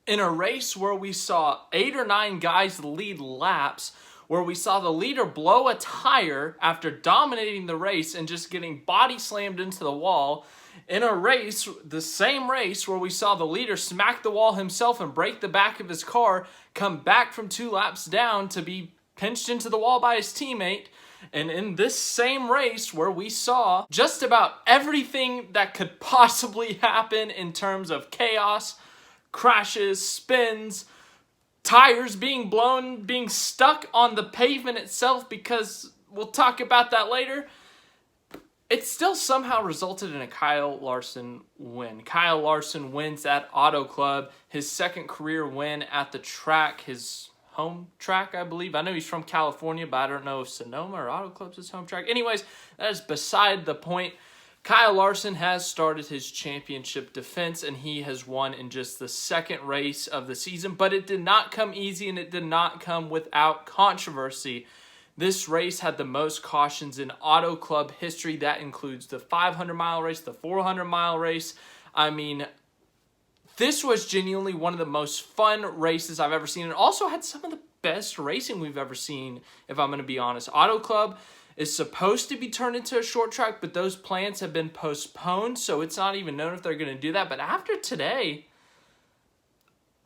in a race where we saw 8 or 9 guys lead laps, where we saw the leader blow a tire after dominating the race and just getting body slammed into the wall. In a race, the same race, where we saw the leader smack the wall himself and break the back of his car, come back from 2 laps down to be pinched into the wall by his teammate. And in this same race where we saw just about everything that could possibly happen in terms of chaos, crashes, spins, tires being blown, being stuck on the pavement itself, because we'll talk about that later, it still somehow resulted in a Kyle Larson win. Kyle Larson wins at Auto Club, his second career win at the track, his home track, I believe. I know he's from California, but I don't know if Sonoma or Auto Club's his home track. Anyways, that is beside the point. Kyle Larson has started his championship defense, and he has won in just the second race of the season, but it did not come easy, and it did not come without controversy. This race had the most cautions in Auto Club history. That includes the 500-mile race, the 400-mile race. I mean, this was genuinely one of the most fun races I've ever seen, and also had some of the best racing we've ever seen, if I'm going to be honest. Auto Club is supposed to be turned into a short track, but those plans have been postponed, so it's not even known if they're going to do that. But after today,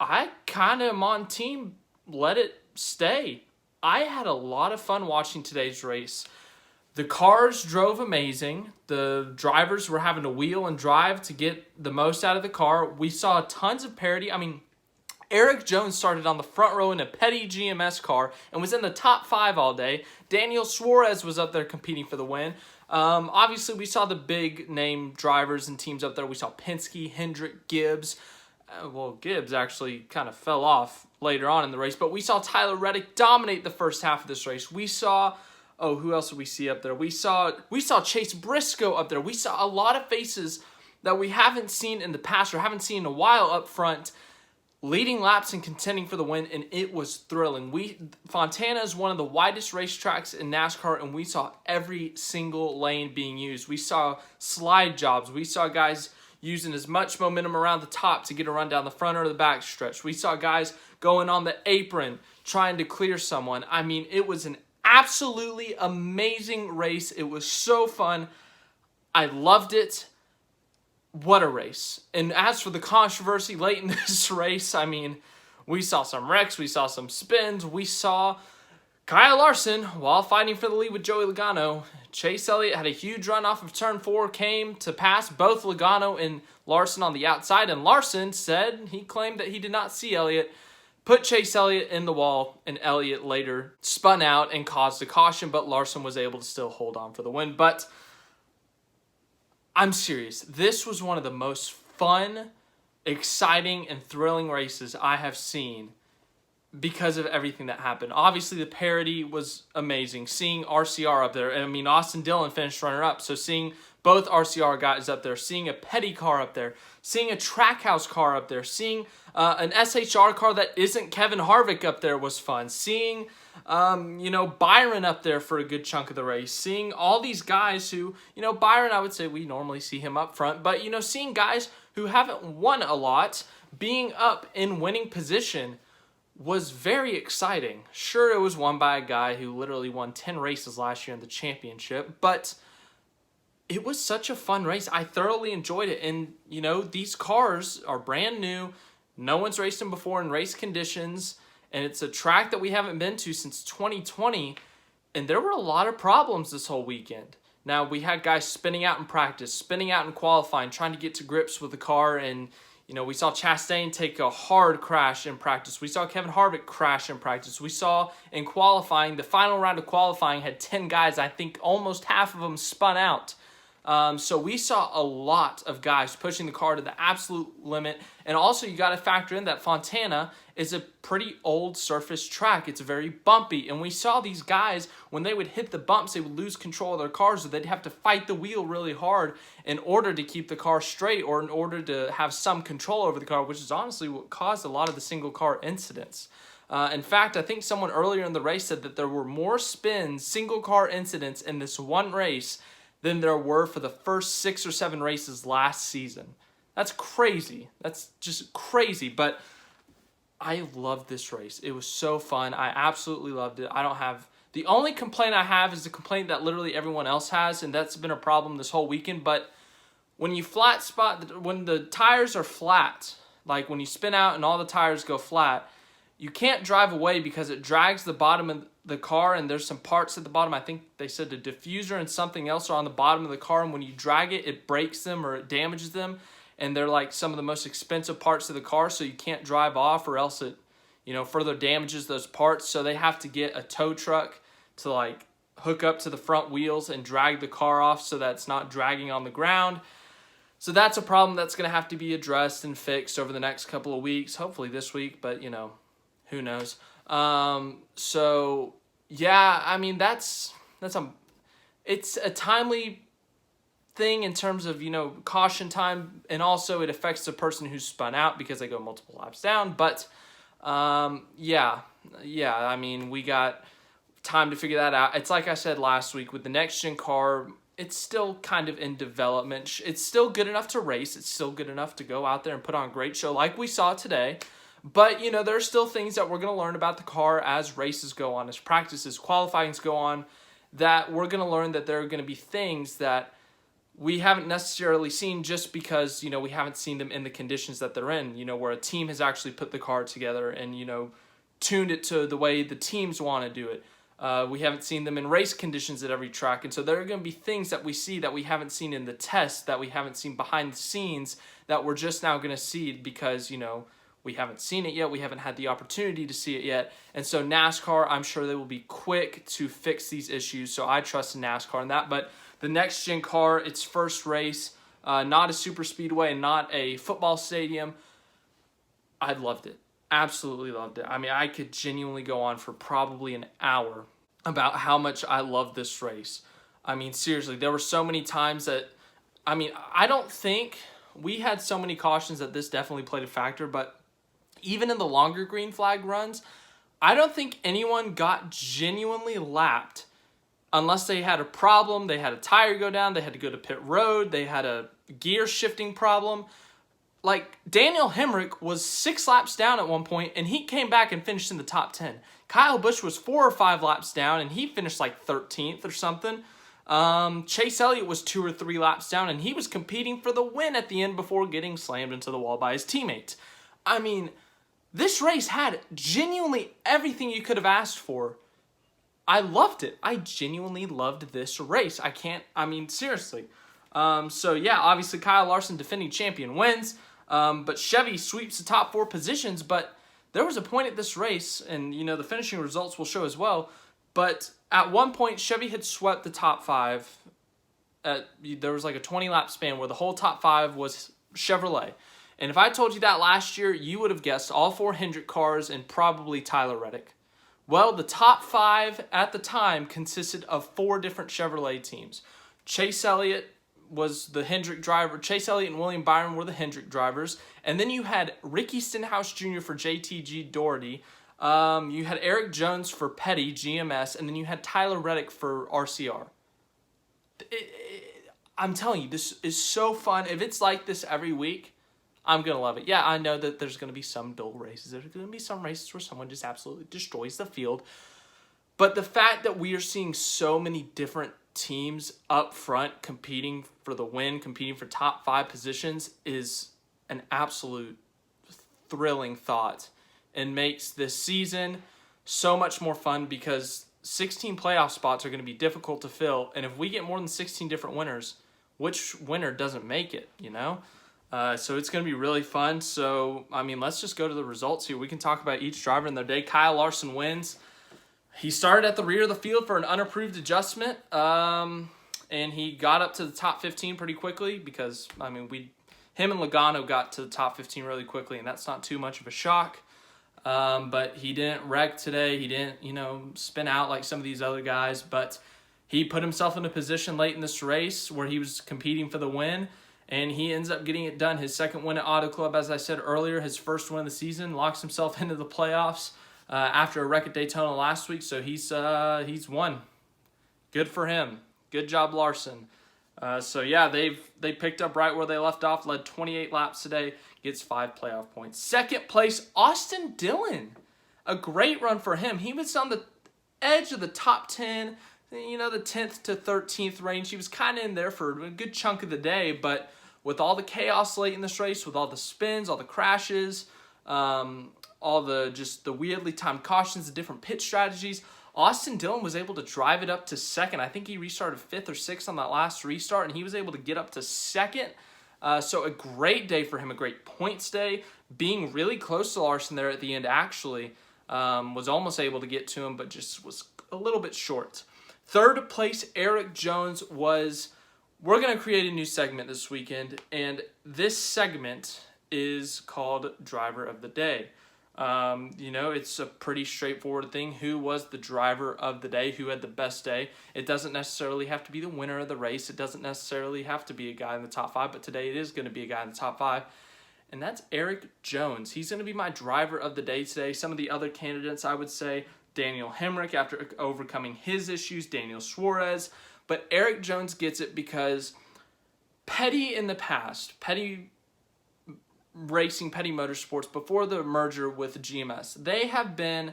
I kind of am on team let it stay. I had a lot of fun watching today's race. The cars drove amazing. The drivers were having to wheel and drive to get the most out of the car. We saw tons of parity. I mean, Erik Jones started on the front row in a Petty GMS car and was in the top 5 all day. Daniel Suarez was up there competing for the win. Obviously, we saw the big name drivers and teams up there. We saw Penske, Hendrick, Gibbs. Gibbs actually kind of fell off later on in the race, but we saw Tyler Reddick dominate the first half of this race. We saw, who else did we see up there? We saw Chase Briscoe up there. We saw a lot of faces that we haven't seen in the past or haven't seen in a while up front, leading laps and contending for the win, and it was thrilling. Fontana is one of the widest racetracks in NASCAR, and we saw every single lane being used. We saw slide jobs. We saw guys using as much momentum around the top to get a run down the front or the back stretch. We saw guys going on the apron trying to clear someone. I mean, it was an absolutely amazing race. It was so fun. I loved it. What a race. And as for the controversy late in this race, I mean, we saw some wrecks, we saw some spins, we saw Kyle Larson, while fighting for the lead with Joey Logano, Chase Elliott had a huge run off of turn 4, came to pass both Logano and Larson on the outside, and Larson he claimed that he did not see Elliott, put Chase Elliott in the wall, and Elliott later spun out and caused a caution, but Larson was able to still hold on for the win. But I'm serious. This was one of the most fun, exciting, and thrilling races I have seen because of everything that happened. Obviously, the parity was amazing. Seeing RCR up there, and I mean, Austin Dillon finished runner-up, so seeing both RCR guys up there, seeing a Petty car up there, seeing a Trackhouse car up there, seeing an SHR car that isn't Kevin Harvick up there was fun. Seeing Byron up there for a good chunk of the race. Seeing all these guys who, Byron, I would say we normally see him up front, but, seeing guys who haven't won a lot being up in winning position was very exciting. Sure, it was won by a guy who literally won 10 races last year in the championship, but it was such a fun race. I thoroughly enjoyed it, and, these cars are brand new. No one's raced them before in race conditions, and it's a track that we haven't been to since 2020, and there were a lot of problems this whole weekend. Now, we had guys spinning out in practice, spinning out in qualifying, trying to get to grips with the car, and, we saw Chastain take a hard crash in practice. We saw Kevin Harvick crash in practice. We saw in qualifying, the final round of qualifying had 10 guys. I think almost half of them spun out. So we saw a lot of guys pushing the car to the absolute limit. And also you got to factor in that Fontana is a pretty old surface track. It's very bumpy. And we saw these guys, when they would hit the bumps, they would lose control of their cars. So they'd have to fight the wheel really hard in order to keep the car straight or in order to have some control over the car, which is honestly what caused a lot of the single car incidents. In fact, I think someone earlier in the race said that there were more spins, single car incidents in this one race than there were for the first 6 or 7 races last season. That's crazy. That's just crazy. But I loved this race. It was so fun. I absolutely loved it. The only complaint I have is the complaint that literally everyone else has, and that's been a problem this whole weekend. But when when the tires are flat, like when you spin out and all the tires go flat, you can't drive away because it drags the bottom of the car, and there's some parts at the bottom. I think they said the diffuser and something else are on the bottom of the car, and when you drag it, it breaks them or it damages them, and they're like some of the most expensive parts of the car, so you can't drive off or else it, further damages those parts. So they have to get a tow truck to like hook up to the front wheels and drag the car off so that it's not dragging on the ground. So that's a problem that's going to have to be addressed and fixed over the next couple of weeks, hopefully this week, but who knows. So yeah, I mean, it's a timely thing in terms of, caution time, and also it affects the person who's spun out because they go multiple laps down. But yeah, I mean, we got time to figure that out. It's like I said last week with the next gen car, it's still kind of in development. It's still good enough to race. It's still good enough to go out there and put on a great show like we saw today. But, there are still things that we're going to learn about the car as races go on, as practices, qualifyings go on, that we're going to learn that there are going to be things that we haven't necessarily seen just because, we haven't seen them in the conditions that they're in, where a team has actually put the car together and, tuned it to the way the teams want to do it. We haven't seen them in race conditions at every track. And so there are going to be things that we see that we haven't seen in the test, that we haven't seen behind the scenes, that we're just now going to see because, we haven't seen it yet. We haven't had the opportunity to see it yet. And so NASCAR, I'm sure they will be quick to fix these issues. So I trust in NASCAR in that. But the next gen car, its first race, not a super speedway, not a football stadium. I loved it. Absolutely loved it. I mean, I could genuinely go on for probably an hour about how much I love this race. I mean, seriously, there were so many times that, I don't think we had so many cautions that this definitely played a factor, but even in the longer green flag runs, I don't think anyone got genuinely lapped unless they had a problem, they had a tire go down, they had to go to pit road, they had a gear shifting problem. Like, Daniel Hemrick was 6 laps down at one point, and he came back and finished in the top 10. Kyle Busch was 4 or 5 laps down, and he finished like 13th or something. Chase Elliott was 2 or 3 laps down, and he was competing for the win at the end before getting slammed into the wall by his teammates. I mean, this race had genuinely everything you could have asked for. I loved it. I genuinely loved this race. Seriously. So yeah, obviously Kyle Larson, defending champion, wins. But Chevy sweeps the top 4 positions. But there was a point at this race, and the finishing results will show as well. But at one point, Chevy had swept the top 5. There was like a 20-lap span where the whole top 5 was Chevrolet. And if I told you that last year, you would have guessed all 4 Hendrick cars and probably Tyler Reddick. Well, the top 5 at the time consisted of 4 different Chevrolet teams. Chase Elliott was the Hendrick driver. Chase Elliott and William Byron were the Hendrick drivers. And then you had Ricky Stenhouse Jr. for JTG Doherty. You had Erik Jones for Petty, GMS. And then you had Tyler Reddick for RCR. I'm telling you, this is so fun. If it's like this every week, I'm going to love it. Yeah, I know that there's going to be some dull races. There's going to be some races where someone just absolutely destroys the field. But the fact that we are seeing so many different teams up front competing for the win, competing for top 5 positions is an absolute thrilling thought and makes this season so much more fun because 16 playoff spots are going to be difficult to fill. And if we get more than 16 different winners, which winner doesn't make it, So it's going to be really fun. So, let's just go to the results here. We can talk about each driver in their day. Kyle Larson wins. He started at the rear of the field for an unapproved adjustment, and he got up to the top 15 pretty quickly because, him and Logano got to the top 15 really quickly, and that's not too much of a shock. But he didn't wreck today. He didn't, spin out like some of these other guys, but he put himself in a position late in this race where he was competing for the win. And he ends up getting it done. His second win at Auto Club, as I said earlier, his first win of the season, locks himself into the playoffs after a wreck at Daytona last week. So he's won. Good for him. Good job, Larson. So yeah, they picked up right where they left off, led 28 laps today. gets 5 playoff points. Second place, Austin Dillon. A great run for him. He was on the edge of the top 10, the 10th to 13th range. He was kind of in there for a good chunk of the day, but with all the chaos late in this race, with all the spins, all the crashes, all the weirdly timed cautions, the different pit strategies, Austin Dillon was able to drive it up to second. I think he restarted 5th or 6th on that last restart, and he was able to get up to second. So a great day for him, a great points day, being really close to Larson there at the end, actually. Was almost able to get to him, but just was a little bit short. Third place, Erik Jones was... We're going to create a new segment this weekend, and this segment is called Driver of the Day. It's a pretty straightforward thing. Who was the driver of the day? Who had the best day? It doesn't necessarily have to be the winner of the race. It doesn't necessarily have to be a guy in the top 5, but today it is going to be a guy in the top 5. And that's Erik Jones. He's going to be my driver of the day today. Some of the other candidates, I would say, Daniel Hemrick after overcoming his issues, Daniel Suarez. But Erik Jones gets it because Petty in the past, Petty Racing, Petty Motorsports, before the merger with GMS, they have been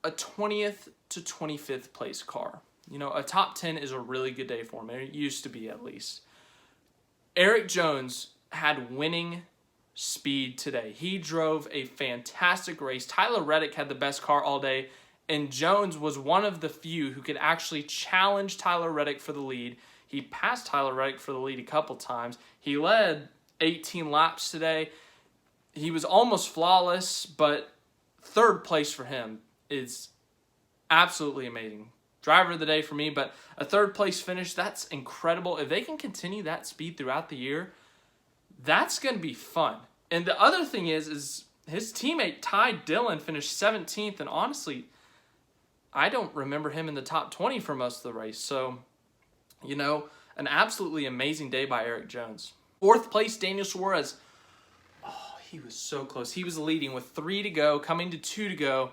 a 20th to 25th place car. A top 10 is a really good day for him. It used to be, at least. Erik Jones had winning speed today. He drove a fantastic race. Tyler Reddick had the best car all day, and Jones was one of the few who could actually challenge Tyler Reddick for the lead. He passed Tyler Reddick for the lead a couple times. He led 18 laps today. He was almost flawless, but third place for him is absolutely amazing. Driver of the day for me, but a third place finish, that's incredible. If they can continue that speed throughout the year, that's going to be fun. And the other thing is his teammate Ty Dillon finished 17th, and honestly, I don't remember him in the top 20 for most of the race. So, an absolutely amazing day by Erik Jones. Fourth place, Daniel Suarez. Oh, he was so close. He was leading with 3 to go, coming to 2 to go,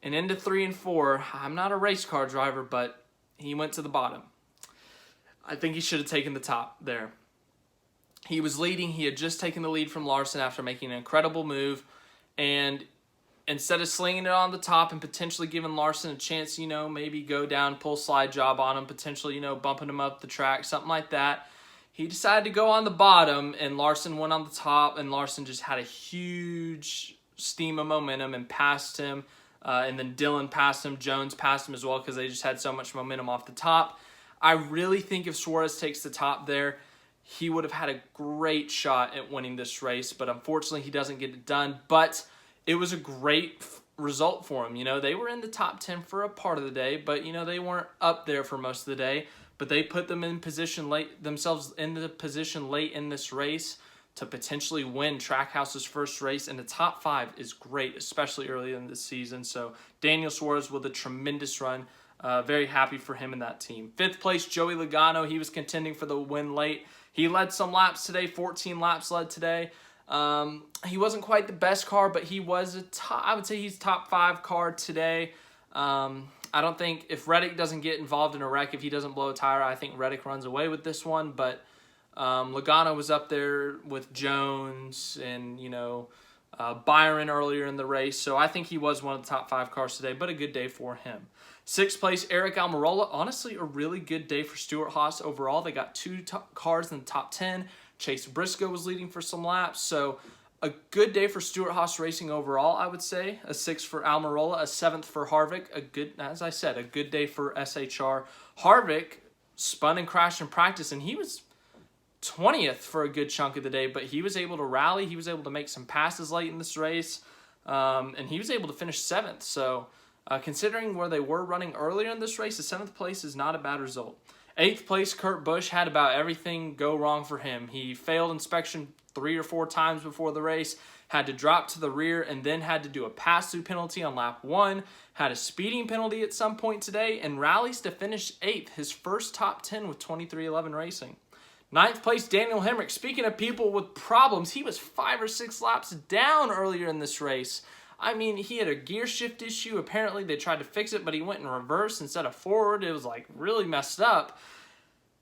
and into 3 and 4. I'm not a race car driver, but he went to the bottom. I think he should have taken the top there. He was leading. He had just taken the lead from Larson after making an incredible move, and instead of slinging it on the top and potentially giving Larson a chance, maybe go down, pull slide job on him, potentially, bumping him up the track, something like that, he decided to go on the bottom, and Larson went on the top, and Larson just had a huge steam of momentum and passed him, and then Dillon passed him, Jones passed him as well because they just had so much momentum off the top. I really think if Suarez takes the top there, he would have had a great shot at winning this race, but unfortunately he doesn't get it done. But it was a great result for him. They were in the top 10 for a part of the day, but, they weren't up there for most of the day. But they put themselves in the position late in this race to potentially win Trackhouse's first race. And the top 5 is great, especially early in the season. So Daniel Suarez with a tremendous run. Very happy for him and that team. Fifth place, Joey Logano. He was contending for the win late. He led some laps today, 14 laps led today. He wasn't quite the best car, but he was I would say he's top 5 car today. I don't think if Reddick doesn't get involved in a wreck, if he doesn't blow a tire, I think Reddick runs away with this one. But Logano was up there with Jones and, Byron earlier in the race. So I think he was one of the top 5 cars today, but a good day for him. Sixth place, Aric Almirola. Honestly, a really good day for Stewart-Haas overall. They got 2 cars in the top 10. Chase Briscoe was leading for some laps. So a good day for Stewart-Haas Racing overall, I would say. A 6th for Almirola, a 7th for Harvick. As I said, a good day for SHR. Harvick spun and crashed in practice, and he was 20th for a good chunk of the day, but he was able to rally. He was able to make some passes late in this race, and he was able to finish 7th. So considering where they were running earlier in this race, the 7th place is not a bad result. 8th place, Kurt Busch, had about everything go wrong for him. He failed inspection 3 or 4 times before the race, had to drop to the rear, and then had to do a pass-through penalty on lap 1, had a speeding penalty at some point today, and rallies to finish 8th, his first top 10 with 2311 Racing. 9th place, Daniel Hemrick. Speaking of people with problems, he was 5 or 6 laps down earlier in this race. I mean, he had a gear shift issue. Apparently, they tried to fix it, but he went in reverse instead of forward. It was, really messed up.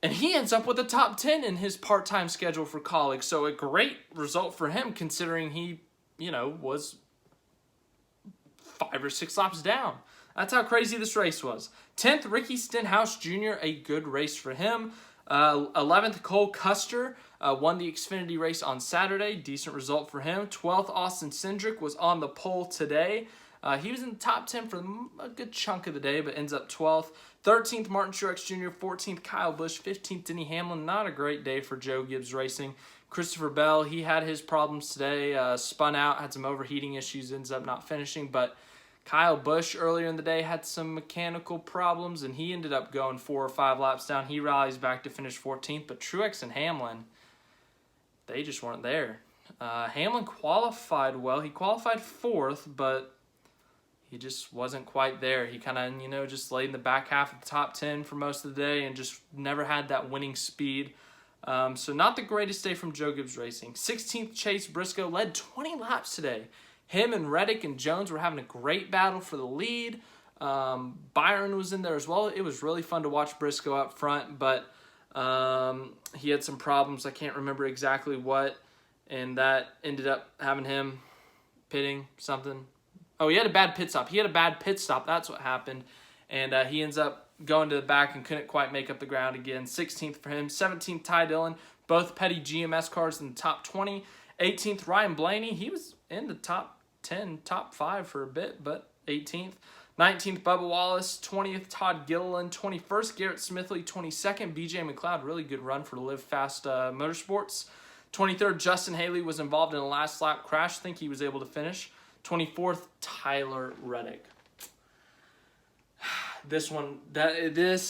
And he ends up with a top 10 in his part-time schedule for college. So a great result for him considering he, was 5 or 6 laps down. That's how crazy this race was. 10th, Ricky Stenhouse Jr., a good race for him. 11th, Cole Custer won the Xfinity race on Saturday. Decent result for him. 12th, Austin Cindric was on the pole today. He was in the top 10 for a good chunk of the day, but ends up 12th. 13th, Martin Truex Jr., 14th, Kyle Busch, 15th, Denny Hamlin. Not a great day for Joe Gibbs Racing. Christopher Bell, he had his problems today, spun out, had some overheating issues, ends up not finishing, but Kyle Busch earlier in the day had some mechanical problems, and he ended up going 4 or 5 laps down. He rallies back to finish 14th, but Truex and Hamlin, they just weren't there. Hamlin qualified well. He qualified 4th, but he just wasn't quite there. He kind of, just laid in the back half of the top 10 for most of the day and just never had that winning speed. So not the greatest day from Joe Gibbs Racing. 16th, Chase Briscoe led 20 laps today. Him and Reddick and Jones were having a great battle for the lead. Byron was in there as well. It was really fun to watch Briscoe up front, but he had some problems. I can't remember exactly what, and that ended up having him pitting something. Oh, he had a bad pit stop. That's what happened, and he ends up going to the back and couldn't quite make up the ground again. 16th for him. 17th, Ty Dillon. Both Petty GMS cars in the top 20. 18th, Ryan Blaney. He was in the top 10, top 5 for a bit, but 18th. 19th, Bubba Wallace. 20th, Todd Gilliland. 21st, Garrett Smithley. 22nd, BJ McLeod. Really good run for Live Fast Motorsports. 23rd, Justin Haley was involved in a last lap crash. I think he was able to finish. 24th, Tyler Reddick. This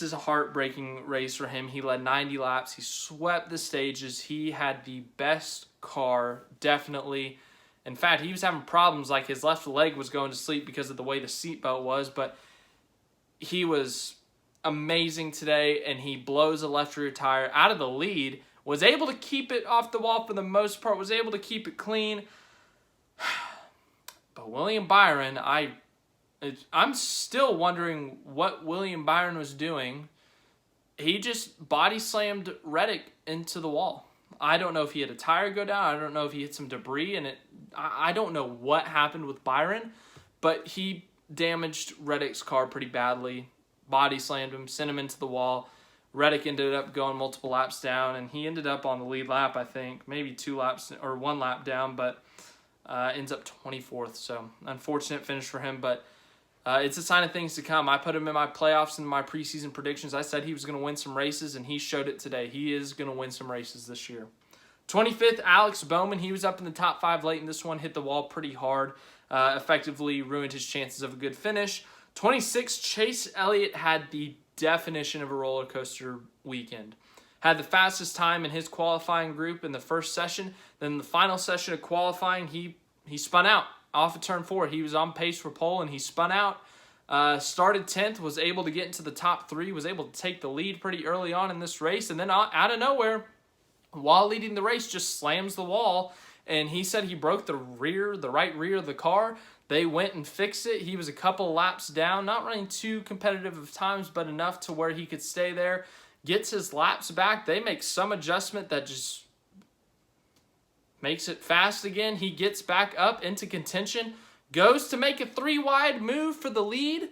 is a heartbreaking race for him. He led 90 laps. He swept the stages. He had the best car, definitely. In fact, he was having problems, like his left leg was going to sleep because of the way the seatbelt was, but he was amazing today, and he blows a left rear tire out of the lead, was able to keep it off the wall for the most part, was able to keep it clean. But William Byron, I'm still wondering what William Byron was doing. He just body slammed Reddick into the wall. I don't know if he had a tire go down. I don't know if he hit some debris, and I don't know what happened with Byron, but he damaged Reddick's car pretty badly. Body slammed him, sent him into the wall. Reddick ended up going multiple laps down, and he ended up on the lead lap, I think, maybe 2 laps or 1 lap down, but ends up 24th. So unfortunate finish for him, but it's a sign of things to come. I put him in my playoffs and my preseason predictions. I said he was going to win some races, and he showed it today. He is going to win some races this year. 25th, Alex Bowman. He was up in the top 5 late in this one, hit the wall pretty hard, effectively ruined his chances of a good finish. 26th, Chase Elliott had the definition of a roller coaster weekend. Had the fastest time in his qualifying group in the first session. Then the final session of qualifying, he spun out off of turn 4. He was on pace for pole, and he spun out. Started 10th, was able to get into the top 3, was able to take the lead pretty early on in this race, and then out of nowhere, while leading the race, just slams the wall, and he said he broke the right rear of the car. They went and fixed it. He was a couple laps down, not running too competitive of times, but enough to where he could stay there. Gets his laps back. They make some adjustment that just makes it fast again. He gets back up into contention, goes to make a 3-wide move for the lead,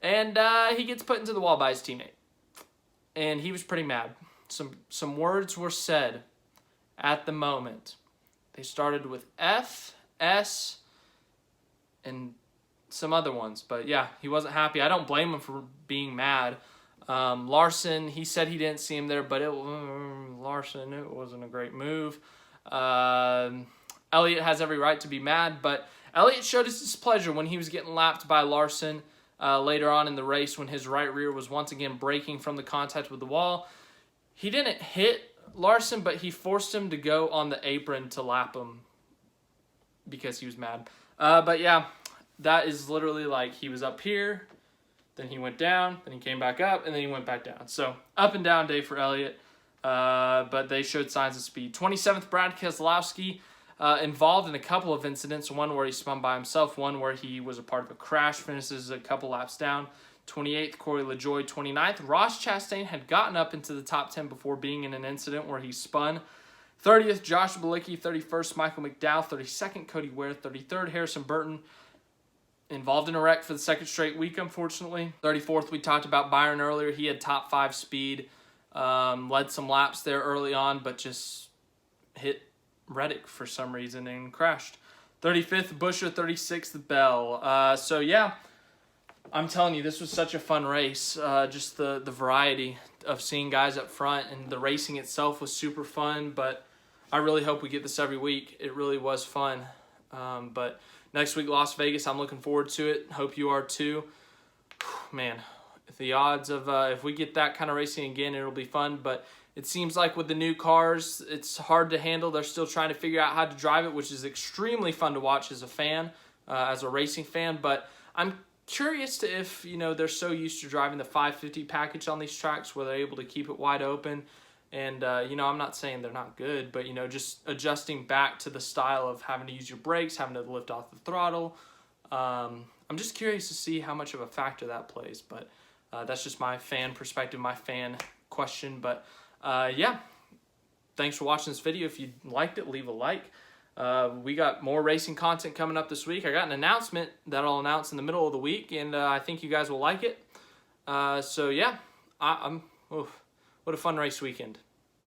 and he gets put into the wall by his teammate. And he was pretty mad. Some words were said at the moment. They started with F, S, and some other ones. But yeah, he wasn't happy. I don't blame him for being mad. Larson, he said he didn't see him there, but Larson, it wasn't a great move. Elliott has every right to be mad, but Elliott showed his displeasure when he was getting lapped by Larson later on in the race when his right rear was once again breaking from the contact with the wall. He didn't hit Larson, but he forced him to go on the apron to lap him because he was mad. But yeah, that is literally like he was up here, then he went down, then he came back up, and then he went back down. So up and down day for Elliott, but they showed signs of speed. 27th, Brad Keselowski, involved in a couple of incidents, one where he spun by himself, one where he was a part of a crash, finishes a couple laps down. 28th, Corey LaJoie, 29th. Ross Chastain had gotten up into the top 10 before being in an incident where he spun. 30th, Josh Bilicki. 31st, Michael McDowell. 32nd, Cody Ware. 33rd, Harrison Burton. Involved in a wreck for the second straight week, unfortunately. 34th, we talked about Byron earlier. He had top 5 speed. Led some laps there early on, but just hit Reddick for some reason and crashed. 35th, Buescher. 36th, Bell. So, yeah, I'm telling you, this was such a fun race. Just the variety of seeing guys up front, and the racing itself was super fun, but I really hope we get this every week. It really was fun. But next week, Las Vegas, I'm looking forward to it. Hope you are too. Man, the odds of if we get that kind of racing again, it'll be fun. But it seems like with the new cars, it's hard to handle. They're still trying to figure out how to drive it, which is extremely fun to watch as a fan, as a racing fan. But I'm curious to if, they're so used to driving the 550 package on these tracks where they're able to keep it wide open. And, I'm not saying they're not good, but, just adjusting back to the style of having to use your brakes, having to lift off the throttle. I'm just curious to see how much of a factor that plays. But that's just my fan perspective, my fan question. But, yeah, thanks for watching this video. If you liked it, leave a like. We got more racing content coming up this week. I got an announcement that I'll announce in the middle of the week, and I think you guys will like it. So, yeah, what a fun race weekend.